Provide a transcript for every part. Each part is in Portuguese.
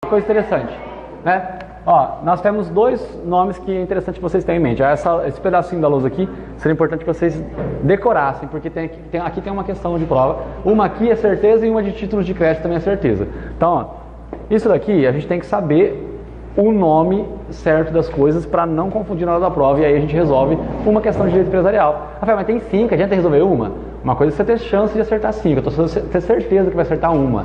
coisa interessante, né? Ó, nós temos dois nomes que é interessante que vocês tenham em mente. Esse pedacinho da lousa aqui seria importante que vocês decorassem, porque aqui tem uma questão de prova. Uma aqui é certeza e uma de títulos de crédito também é certeza. Então, ó, isso daqui a gente tem que saber o nome certo das coisas para não confundir na hora da prova, e aí a gente resolve uma questão de direito empresarial. Rafael, mas tem 5, adianta resolver uma? Uma coisa é você ter chance de acertar 5, eu estou ter certeza que vai acertar uma,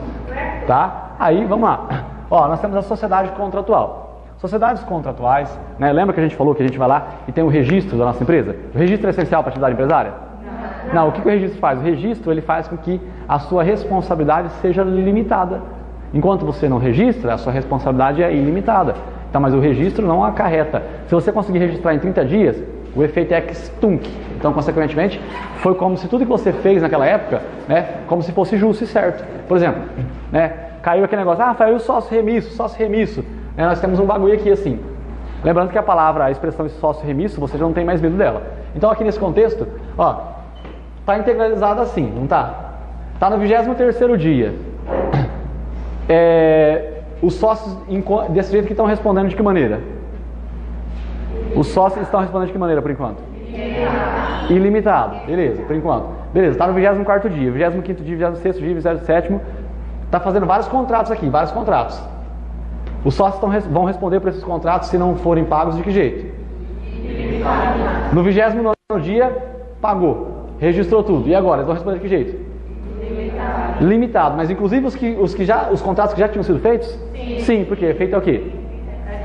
tá? Aí, vamos lá. Ó, nós temos a sociedade contratual. Sociedades contratuais, né? Lembra que a gente falou que a gente vai lá e tem o registro da nossa empresa? O registro é essencial para a atividade empresária? Não, o que o registro faz? O registro ele faz com que a sua responsabilidade seja limitada. Enquanto você não registra, a sua responsabilidade é ilimitada. Então, mas o registro não acarreta. Se você conseguir registrar em 30 dias, o efeito é ex-tunc. Então, consequentemente, foi como se tudo que você fez naquela época, né, como se fosse justo e certo. Por exemplo, né, caiu aquele negócio, Rafael, o sócio remisso. Nós temos um bagulho aqui assim. Lembrando que a expressão sócio remisso, você já não tem mais medo dela. Então aqui nesse contexto, ó, tá integralizado assim, não tá? Tá no 23º dia. Os sócios desse jeito que estão respondendo de que maneira? Os sócios estão respondendo de que maneira por enquanto? Ilimitado. Beleza, por enquanto. Beleza, tá no 24º dia, 25º dia, 26º dia, 27º. Tá fazendo vários contratos aqui, vários contratos. Os sócios vão responder por esses contratos se não forem pagos de que jeito? No 29º dia, pagou, registrou tudo. E agora, eles vão responder de que jeito? Limitado. Mas inclusive os contratos que já tinham sido feitos? Sim, porque feito é o quê?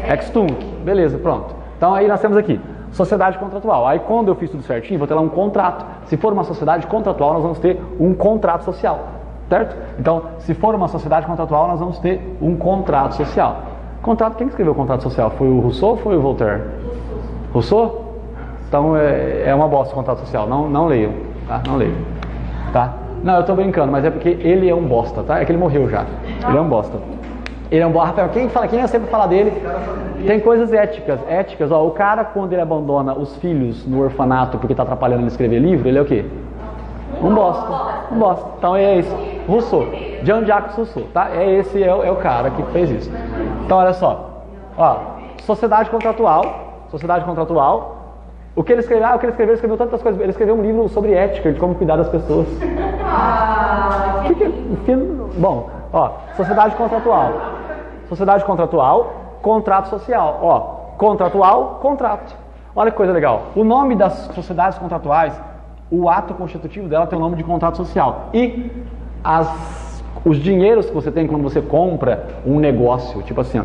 Ex-tunc. Beleza, pronto. Então aí nós temos aqui, sociedade contratual. Aí quando eu fiz tudo certinho, vou ter lá um contrato. Se for uma sociedade contratual, nós vamos ter um contrato social. Certo? Então, se for uma sociedade contratual, nós vamos ter um contrato social. Quem escreveu o contrato social? Foi o Rousseau ou foi o Voltaire? Rousseau? Então é uma bosta o contrato social. Não leiam, tá? Não leiam, tá? Não, eu estou brincando, mas é porque ele é um bosta, tá? É que ele morreu já. Ele é um bosta. Ele é um bosta. Rafael, quem eu sempre fala dele? Tem coisas éticas. Ó, o cara, quando ele abandona os filhos no orfanato porque está atrapalhando ele escrever livro, ele é o quê? Um bosta. Então é isso. Rousseau. Jean-Jacques Rousseau, tá? Esse é o cara que fez isso. Então olha só. Ó, sociedade contratual. O que ele escreveu? Ele escreveu tantas coisas. Ele escreveu um livro sobre ética, de como cuidar das pessoas. Bom, ó, sociedade contratual, contrato social. Ó, contratual, contrato. Olha que coisa legal. O nome das sociedades contratuais, o ato constitutivo dela tem o nome de contrato social. E os dinheiros que você tem quando você compra um negócio, tipo assim, ó,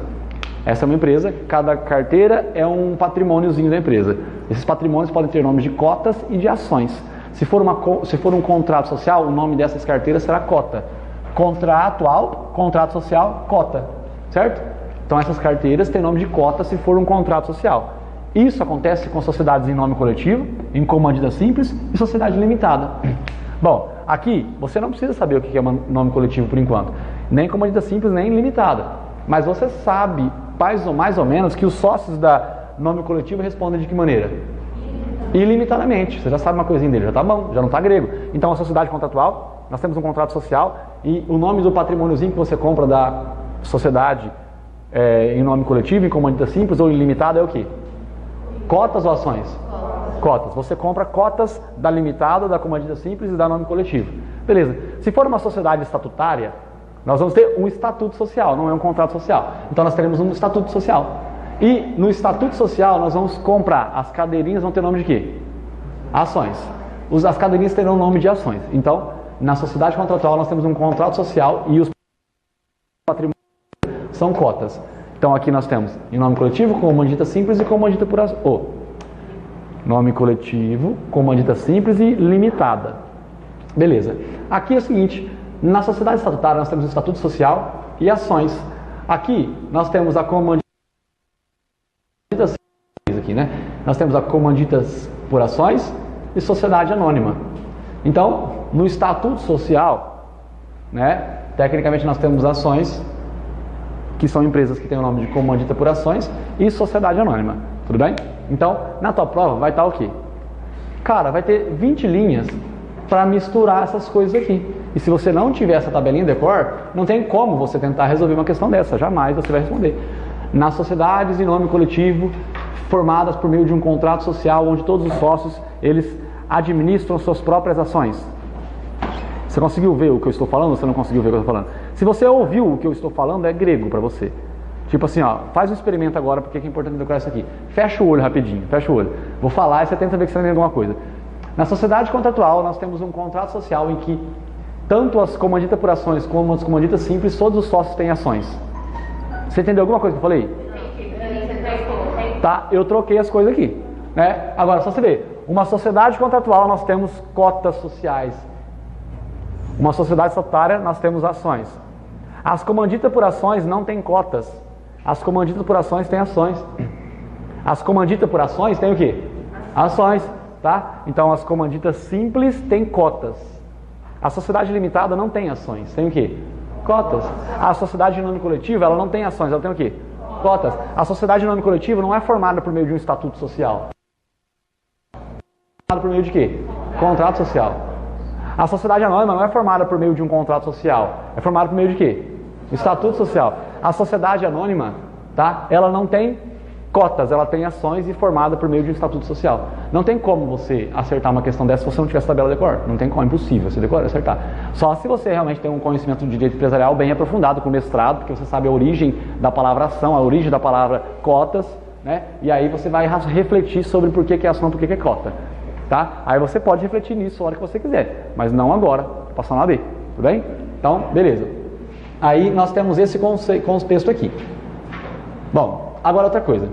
essa é uma empresa, cada carteira é um patrimôniozinho da empresa. Esses patrimônios podem ter nomes de cotas e de ações. Se for um contrato social, o nome dessas carteiras será cota. Contratual, contrato social, cota. Certo? Então essas carteiras têm nome de cota se for um contrato social. Isso acontece com sociedades em nome coletivo, em comandita simples e sociedade limitada. Bom, aqui você não precisa saber o que é nome coletivo por enquanto. Nem comandita simples, nem limitada. Mas você sabe, mais ou menos, que os sócios da nome coletivo respondem de que maneira? Ilimitadamente. Você já sabe uma coisinha dele, já está bom, já não está grego. Então a sociedade contratual, nós temos um contrato social e o nome do patrimôniozinho que você compra da sociedade em nome coletivo, em comandita simples ou ilimitada é o quê? Cotas ou ações? Cotas. Você compra cotas da limitada, da comandita simples e da nome coletivo. Beleza. Se for uma sociedade estatutária, nós vamos ter um estatuto social, não é um contrato social. Então nós teremos um estatuto social. E no estatuto social nós vamos comprar, as cadeirinhas vão ter nome de quê? Ações. As cadeirinhas terão nome de ações. Então, na sociedade contratual nós temos um contrato social e os patrimônios são cotas. Então aqui nós temos em nome coletivo, comandita simples e comandita por ações. Nome coletivo, comandita simples e limitada. Beleza. Aqui é o seguinte, na sociedade estatutária nós temos o estatuto social e ações. Aqui nós temos a comandita aqui, né? Nós temos a comanditas por ações e sociedade anônima. Então, no estatuto social, né, tecnicamente nós temos ações, que são empresas que têm o nome de comandita por ações, e sociedade anônima. Tudo bem? Então, na tua prova vai estar o quê? Cara, vai ter 20 linhas para misturar essas coisas aqui. E se você não tiver essa tabelinha de cor, não tem como você tentar resolver uma questão dessa, jamais você vai responder. Nas sociedades em nome coletivo, formadas por meio de um contrato social, onde todos os sócios, eles administram suas próprias ações. Você conseguiu ver o que eu estou falando ou você não conseguiu ver o que eu estou falando? Se você ouviu o que eu estou falando, é grego para você. Tipo assim, ó, faz um experimento agora, porque é importante decorar isso aqui. Fecha o olho rapidinho, fecha o olho. Vou falar e você tenta ver que você entende alguma coisa. Na sociedade contratual, nós temos um contrato social em que tanto as comanditas por ações como as comanditas simples, todos os sócios têm ações. Você entendeu alguma coisa que eu falei? Tá, eu troquei as coisas aqui, né? Agora, só você ver, uma sociedade contratual nós temos cotas sociais. Uma sociedade estatutária nós temos ações. As comanditas por ações não têm cotas. As comanditas por ações têm ações. As comanditas por ações têm o quê? Ações, tá? Então as comanditas simples têm cotas. A sociedade limitada não tem ações, tem o quê? Cotas. A sociedade em nome coletivo, ela não tem ações, ela tem o quê? Cotas. A sociedade em nome coletivo não é formada por meio de um estatuto social. É formada por meio de quê? Contrato social. A sociedade anônima não é formada por meio de um contrato social, é formada por meio de quê? Estatuto social. A sociedade anônima, tá? Ela não tem cotas, ela tem ações e formada por meio de um estatuto social. Não tem como você acertar uma questão dessa se você não tiver essa tabela de cor. Não tem como, é impossível você decorar, acertar. Só se você realmente tem um conhecimento de direito empresarial bem aprofundado, com mestrado, porque você sabe a origem da palavra ação, a origem da palavra cotas, né? E aí você vai refletir sobre por que é ação e por que é cota. Tá? Aí você pode refletir nisso a hora que você quiser, mas não agora, passando na B, tudo bem? Então, beleza. Aí nós temos esse contexto aqui. Bom, agora outra coisa.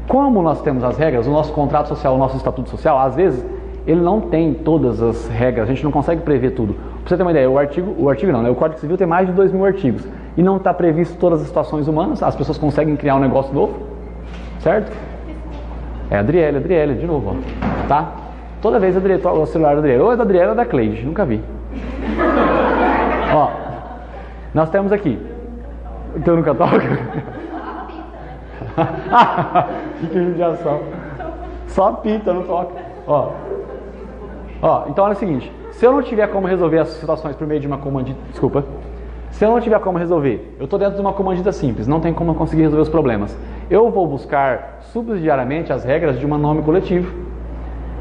Como nós temos as regras, o nosso contrato social, o nosso estatuto social, às vezes, ele não tem todas as regras, a gente não consegue prever tudo. Pra você ter uma ideia, o artigo não, né? O Código Civil tem mais de 2.000 artigos e não está previsto todas as situações humanas, as pessoas conseguem criar um negócio novo, certo? É a Adriele, de novo, ó. Tá? Toda vez o celular da Adriele, ou é da Adriele ou da Cleide, nunca vi. Ó, nós temos aqui. Então nunca toca? Que judiação. Só pita, não toca. Ó, então olha o seguinte. Se eu não tiver como resolver as situações por meio de uma comandita... Desculpa. Se eu não tiver como resolver, eu estou dentro de uma comandita simples, não tem como eu conseguir resolver os problemas. Eu vou buscar subsidiariamente as regras de um nome coletivo.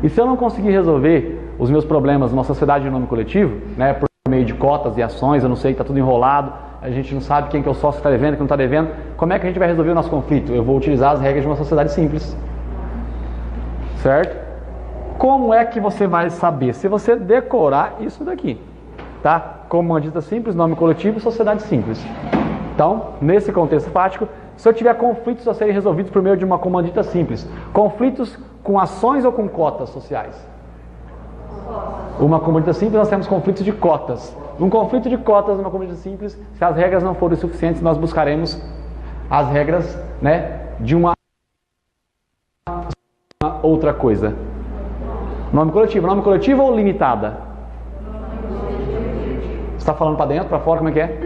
E se eu não conseguir resolver os meus problemas numa sociedade de nome coletivo, né, por meio de cotas e ações, eu não sei, está tudo enrolado, a gente não sabe quem que é o sócio que está devendo, quem não está devendo, como é que a gente vai resolver o nosso conflito? Eu vou utilizar as regras de uma sociedade simples. Certo? Como é que você vai saber? Se você decorar isso daqui. Tá? Comandita simples, nome coletivo, sociedade simples. Então, nesse contexto fático, se eu tiver conflitos a serem resolvidos por meio de uma comandita simples, conflitos com ações ou com cotas sociais? Uma comandita simples, nós temos conflitos de cotas. Um conflito de cotas numa comandita simples, se as regras não forem suficientes, nós buscaremos as regras, né, de uma outra coisa. Nome coletivo ou limitada? Você está falando para dentro, para fora, como é que é?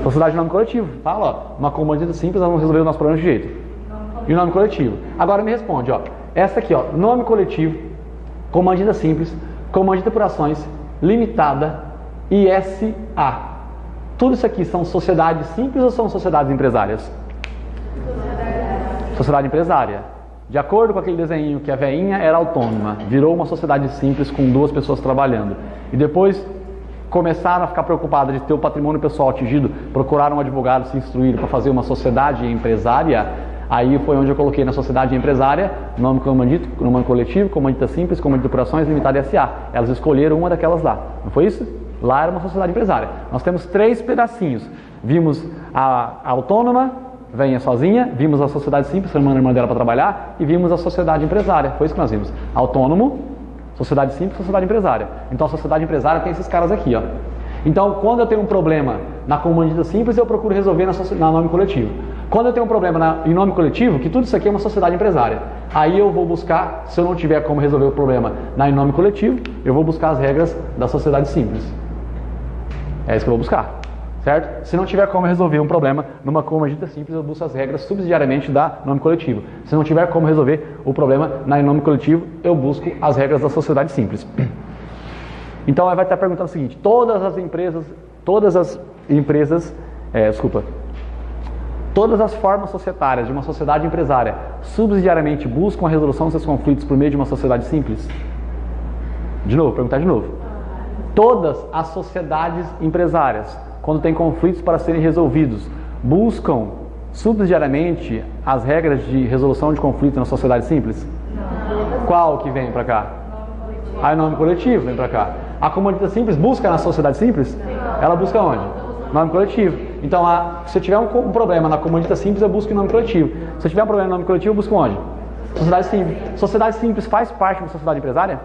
Sociedade de nome coletivo. Fala, ó, uma comandita simples, nós vamos resolver o nosso problema de jeito. E o nome coletivo. Agora me responde, ó. Essa aqui, ó, nome coletivo, comandita simples, comandita por ações, limitada e SA. Tudo isso aqui são sociedades simples ou são sociedades empresárias? Sociedade empresária. De acordo com aquele desenho que a veinha era autônoma, virou uma sociedade simples com 2 pessoas trabalhando. E depois começaram a ficar preocupados de ter o patrimônio pessoal atingido, procuraram um advogado, se instruir para fazer uma sociedade empresária. Aí foi onde eu coloquei na sociedade empresária, nome comandito, nome coletivo, comandita simples, comandita por ações, limitada e SA. Elas escolheram uma daquelas lá. Não foi isso? Lá era uma sociedade empresária. Nós temos 3 pedacinhos. Vimos a autônoma, venha sozinha, vimos a sociedade simples, chamando a irmã dela para trabalhar, e vimos a sociedade empresária. Foi isso que nós vimos. Autônomo, sociedade simples, sociedade empresária. Então a sociedade empresária tem esses caras aqui, ó. Então, quando eu tenho um problema na comandita simples, eu procuro resolver na nome coletivo. Quando eu tenho um problema em nome coletivo, que tudo isso aqui é uma sociedade empresária, aí eu vou buscar, se eu não tiver como resolver o problema em nome coletivo, eu vou buscar as regras da sociedade simples. É isso que eu vou buscar, certo? Se não tiver como resolver um problema numa comandita simples, eu busco as regras subsidiariamente da nome coletivo. Se não tiver como resolver o problema em nome coletivo, eu busco as regras da sociedade simples. Então vai estar perguntando o seguinte: todas as formas societárias de uma sociedade empresária subsidiariamente buscam a resolução dos seus conflitos por meio de uma sociedade simples? De novo, perguntar de novo. Todas as sociedades empresárias, quando têm conflitos para serem resolvidos, buscam subsidiariamente as regras de resolução de conflito na sociedade simples? Não. Qual que vem para cá? A nome coletivo vem para cá. A comunidade simples busca na sociedade simples? Ela busca onde? Nome coletivo. Então, se eu tiver um problema na comunidade simples, eu busco em nome coletivo. Se eu tiver um problema no nome coletivo, eu busco onde? Sociedade simples. Sociedade simples faz parte de uma sociedade empresária?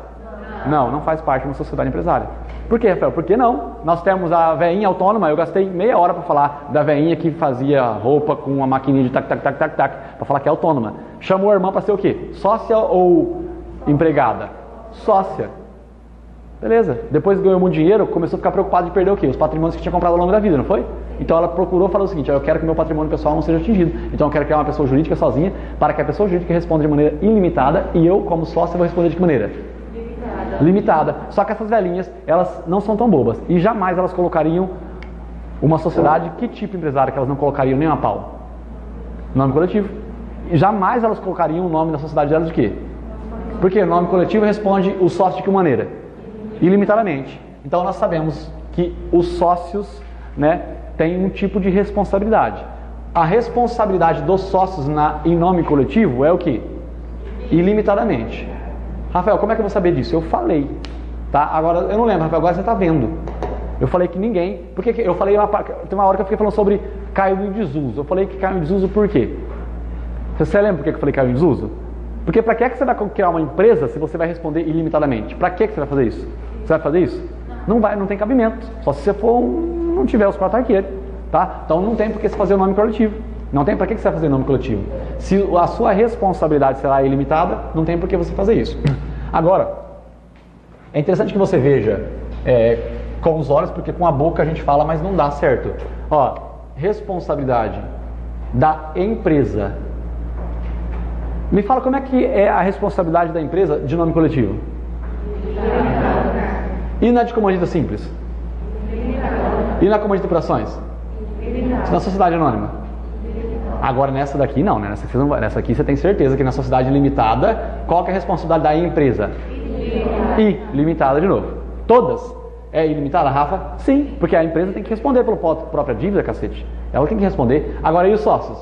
Não faz parte de uma sociedade empresária. Por quê, Rafael? Por que não? Nós temos a veinha autônoma. Eu gastei meia hora para falar da veinha que fazia roupa com uma maquininha de tac, para falar que é autônoma. Chamou a irmã para ser o quê? Sócia ou empregada? Sócia. Beleza. Depois ganhou muito dinheiro, começou a ficar preocupado de perder o quê? Os patrimônios que tinha comprado ao longo da vida, não foi? Então ela procurou e falou o seguinte: eu quero que meu patrimônio pessoal não seja atingido. Então eu quero criar uma pessoa jurídica sozinha, para que a pessoa jurídica responda de maneira ilimitada e eu, como sócia, vou responder de que maneira? Limitada. Só que essas velhinhas, elas não são tão bobas e jamais elas colocariam uma sociedade, que tipo empresário que elas não colocariam nem a pau? Nome coletivo. E jamais elas colocariam o nome da sociedade delas de quê? Porque o nome coletivo responde o sócio de que maneira? Ilimitadamente. Então nós sabemos que os sócios, né, têm um tipo de responsabilidade. A responsabilidade dos sócios em nome coletivo é o quê? Ilimitadamente. Rafael, como é que eu vou saber disso? Eu falei, tá? Agora, eu não lembro, Rafael, agora você está vendo. Eu falei que ninguém... Porque eu falei, tem uma hora que eu fiquei falando sobre caiu em desuso. Eu falei que caiu em desuso por quê? Você lembra por que eu falei caiu em desuso? Porque para que você vai criar uma empresa se você vai responder ilimitadamente? Para que você vai fazer isso? Você vai fazer isso? Não vai, não tem cabimento. Só se você for não tiver os 4 arqueiros, tá? Então não tem por que você fazer o nome coletivo. Não tem para que você vai fazer nome coletivo. Se a sua responsabilidade será ilimitada, não tem por que você fazer isso. Agora, é interessante que você veja com os olhos, porque com a boca a gente fala, mas não dá certo. Ó, responsabilidade da empresa. Me fala como é que é a responsabilidade da empresa de nome coletivo. E na de comandita simples? E na comandita por ações? Na sociedade anônima? Agora nessa daqui não, né? Nessa aqui você tem certeza que na sociedade limitada, qual que é a responsabilidade da empresa? Ilimitada de novo. Todas? É ilimitada, Rafa? Sim, porque a empresa tem que responder pela própria dívida, cacete. Ela tem que responder. Agora e os sócios?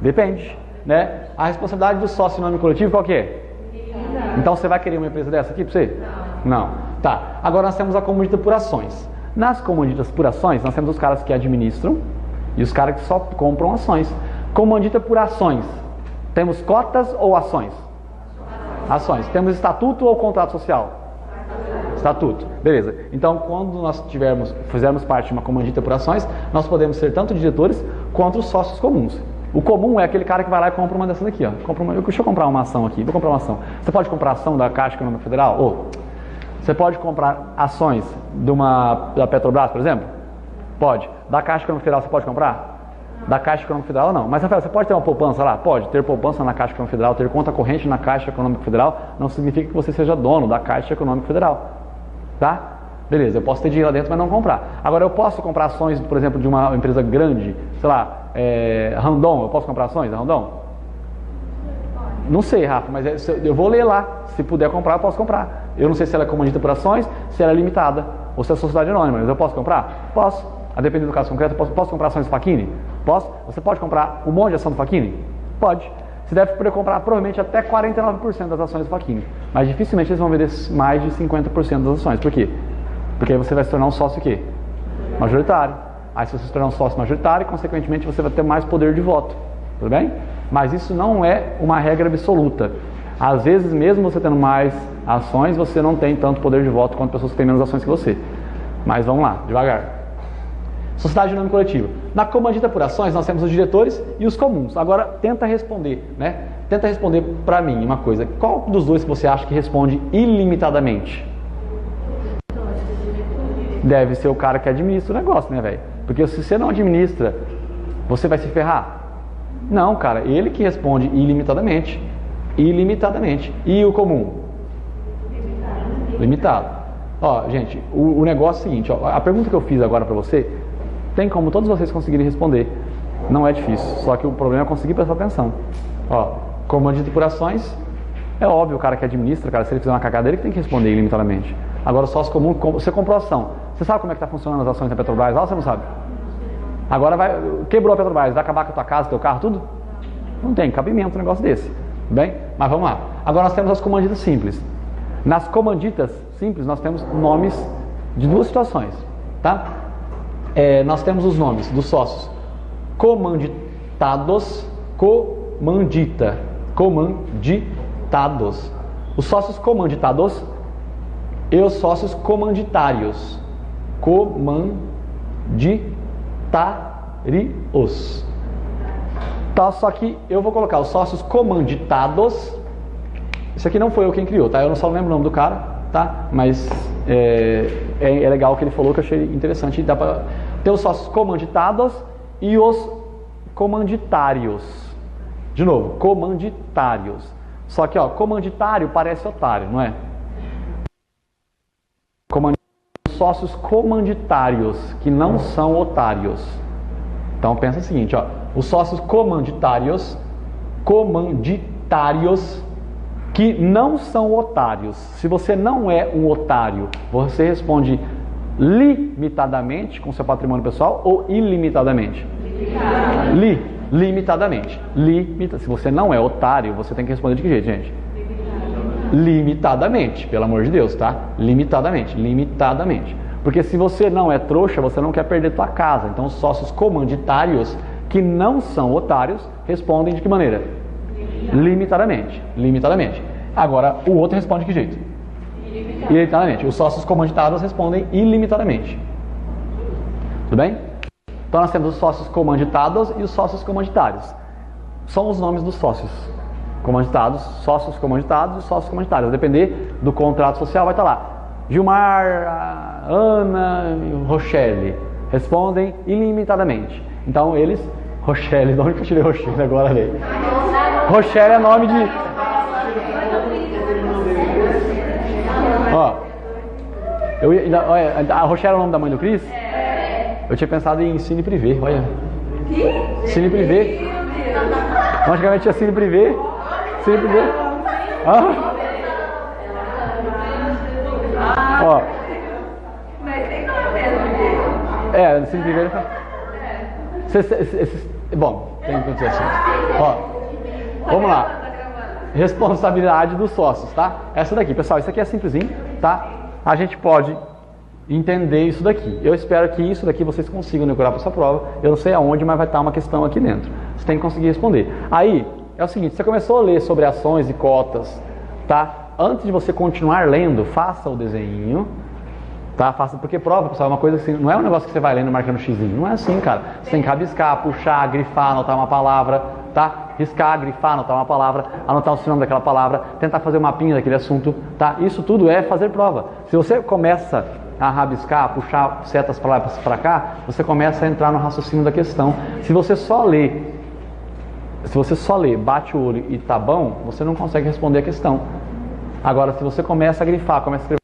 Depende, né? A responsabilidade do sócio em nome coletivo qual que é? Então você vai querer uma empresa dessa aqui para você? Não. Tá. Agora nós temos a comandita por ações. Nas comanditas por ações, nós temos os caras que administram e os caras que só compram ações. Comandita por ações. Temos cotas ou ações? Ações. Temos estatuto ou contrato social? Estatuto. Beleza. Então, quando nós fizermos parte de uma comandita por ações, nós podemos ser tanto diretores quanto os sócios comuns. O comum é aquele cara que vai lá e compra uma dessas aqui, ó. Deixa eu comprar uma ação aqui. Vou comprar uma ação. Você pode comprar ação da Caixa Econômica Federal? Ou você pode comprar ações da Petrobras, por exemplo? Pode. Da Caixa Econômica Federal você pode comprar? Da Caixa Econômica Federal não. Mas, Rafael, você pode ter uma poupança lá? Pode. Ter poupança na Caixa Econômica Federal, ter conta corrente na Caixa Econômica Federal, não significa que você seja dono da Caixa Econômica Federal. Tá? Beleza, eu posso ter dinheiro lá dentro, mas não comprar. Agora, eu posso comprar ações, por exemplo, de uma empresa grande, sei lá, Randon, eu posso comprar ações da Randon? Não sei, Rafa, mas eu vou ler lá. Se puder comprar, eu posso comprar. Eu não sei se ela é comandita por ações, se ela é limitada, ou se é sociedade anônima, mas eu posso comprar? Posso. A depender do caso concreto, posso comprar ações do Facchini? Posso. Você pode comprar um monte de ação do Facchini? Pode. Você deve poder comprar provavelmente até 49% das ações do Facchini. Mas dificilmente eles vão vender mais de 50% das ações. Por quê? Porque aí você vai se tornar um sócio o quê? Majoritário. Aí se você se tornar um sócio majoritário, consequentemente você vai ter mais poder de voto. Tudo bem? Mas isso não é uma regra absoluta. Às vezes, mesmo você tendo mais ações, você não tem tanto poder de voto quanto pessoas que têm menos ações que você. Mas vamos lá, devagar. Sociedade de nome coletivo. Na comandita por ações, nós temos os diretores e os comuns. Agora, tenta responder, né? Tenta responder para mim uma coisa. Qual dos dois que você acha que responde ilimitadamente? Deve ser o cara que administra o negócio, né, velho? Porque se você não administra, você vai se ferrar. Não, cara, ele que responde ilimitadamente. Ilimitadamente. E o comum? Limitado. Ó, gente, o negócio é o seguinte, ó, a pergunta que eu fiz agora pra você, tem como todos vocês conseguirem responder. Não é difícil, só que o problema é conseguir prestar atenção. Ó, comando de tripulações, é óbvio, o cara que administra, cara, se ele fizer uma cagada, ele que tem que responder ilimitadamente. Agora, sócio comum, você comprou ação. Você sabe como é que tá funcionando as ações da Petrobras lá ou você não sabe? Agora quebrou a Petrobras, vai acabar com a tua casa, teu carro, tudo? Não tem cabimento um negócio desse. Bem, mas vamos lá. Agora nós temos as comanditas simples. Nas comanditas simples, nós temos nomes de duas situações, tá? Nós temos os nomes dos sócios comanditados, comanditados. Os sócios comanditados e os sócios comanditários. Comanditários. Tá, só que eu vou colocar os sócios comanditados. Isso aqui não foi eu quem criou, tá? Eu não só lembro o nome do cara, tá? Mas é legal o que ele falou, que eu achei interessante. Dá pra ter os sócios comanditados e os comanditários. De novo, comanditários. Só que, ó, comanditário parece otário, não é? Sócios comanditários, que não são otários. Então pensa o seguinte, ó, os sócios comanditários que não são otários. Se você não é um otário, você responde limitadamente com seu patrimônio pessoal ou ilimitadamente? Limitadamente. Se você não é otário, você tem que responder de que jeito, gente? Limitadamente, pelo amor de Deus, tá? Limitadamente. Porque se você não é trouxa, você não quer perder tua casa. Então, os sócios comanditários que não são otários respondem de que maneira? Limitadamente. Agora, o outro responde de que jeito? Ilimitadamente. Os sócios comanditados respondem ilimitadamente. Tudo bem? Então, nós temos os sócios comanditados e os sócios comanditários. São os nomes dos sócios comanditados, sócios comanditados e sócios comanditários. Vai depender do contrato social, vai estar lá. Gilmar, Ana e Rochelle respondem ilimitadamente. Então eles, Rochelle, de onde que eu tirei Rochelle agora ali? Rochelle é nome de... Ó, a Rochelle é o nome da mãe do Cris? Eu tinha pensado em Cine Privé, olha. Cine Privé. Logicamente tinha Cine Privé. Ó. Cine Privé. Bom, tem que acontecer assim. Ó. Vamos lá. Responsabilidade dos sócios, tá? Essa daqui, pessoal, isso aqui é simplesinho, tá? A gente pode entender isso daqui. Eu espero que isso daqui vocês consigam decorar para essa prova. Eu não sei aonde, mas vai estar uma questão aqui dentro. Você tem que conseguir responder. Aí, é o seguinte, você começou a ler sobre ações e cotas, tá? Antes de você continuar lendo, faça o desenho, tá? Faça, porque prova, pessoal, é uma coisa assim, não é um negócio que você vai lendo marcando xizinho. Não é assim, cara. Você tem que rabiscar, puxar, grifar, anotar uma palavra, tá? Riscar, grifar, anotar uma palavra, anotar o sinônimo daquela palavra, tentar fazer um mapinha daquele assunto, tá? Isso tudo é fazer prova. Se você começa a rabiscar, a puxar setas para lá e para cá, você começa a entrar no raciocínio da questão. Se você só lê, bate o olho e tá bom, você não consegue responder a questão. Agora, se você começa a grifar, começa a escrever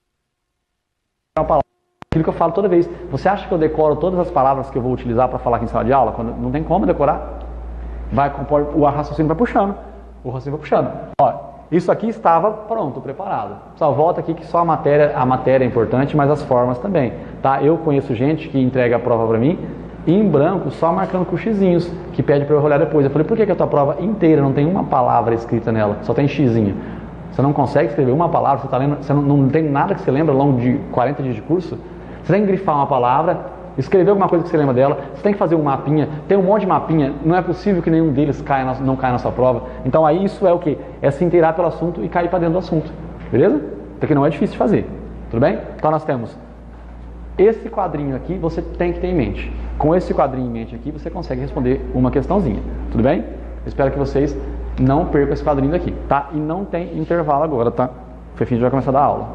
uma palavra, aquilo que eu falo toda vez, você acha que eu decoro todas as palavras que eu vou utilizar para falar aqui em sala de aula? Quando não tem como decorar. O raciocínio vai puxando. Ó, isso aqui estava pronto, preparado. Só volta aqui que só a matéria é importante, mas as formas também, tá? Eu conheço gente que entrega a prova para mim em branco, só marcando com xizinhos, que pede para eu olhar depois. Eu falei, por que a tua prova inteira não tem uma palavra escrita nela? Só tem xizinho. Você não consegue escrever uma palavra, você não tem nada que você lembra ao longo de 40 dias de curso? Você tem que grifar uma palavra, escrever alguma coisa que você lembra dela, você tem que fazer um mapinha, tem um monte de mapinha, não é possível que nenhum deles não caia na sua prova. Então aí isso é o quê? É se inteirar pelo assunto e cair para dentro do assunto, beleza? Porque não é difícil de fazer, tudo bem? Então nós temos esse quadrinho aqui, você tem que ter em mente. Com esse quadrinho em mente aqui, você consegue responder uma questãozinha, tudo bem? Espero que vocês não percam esse quadrinho daqui, tá? E não tem intervalo agora, tá? O Fefinho já vai começar a dar aula.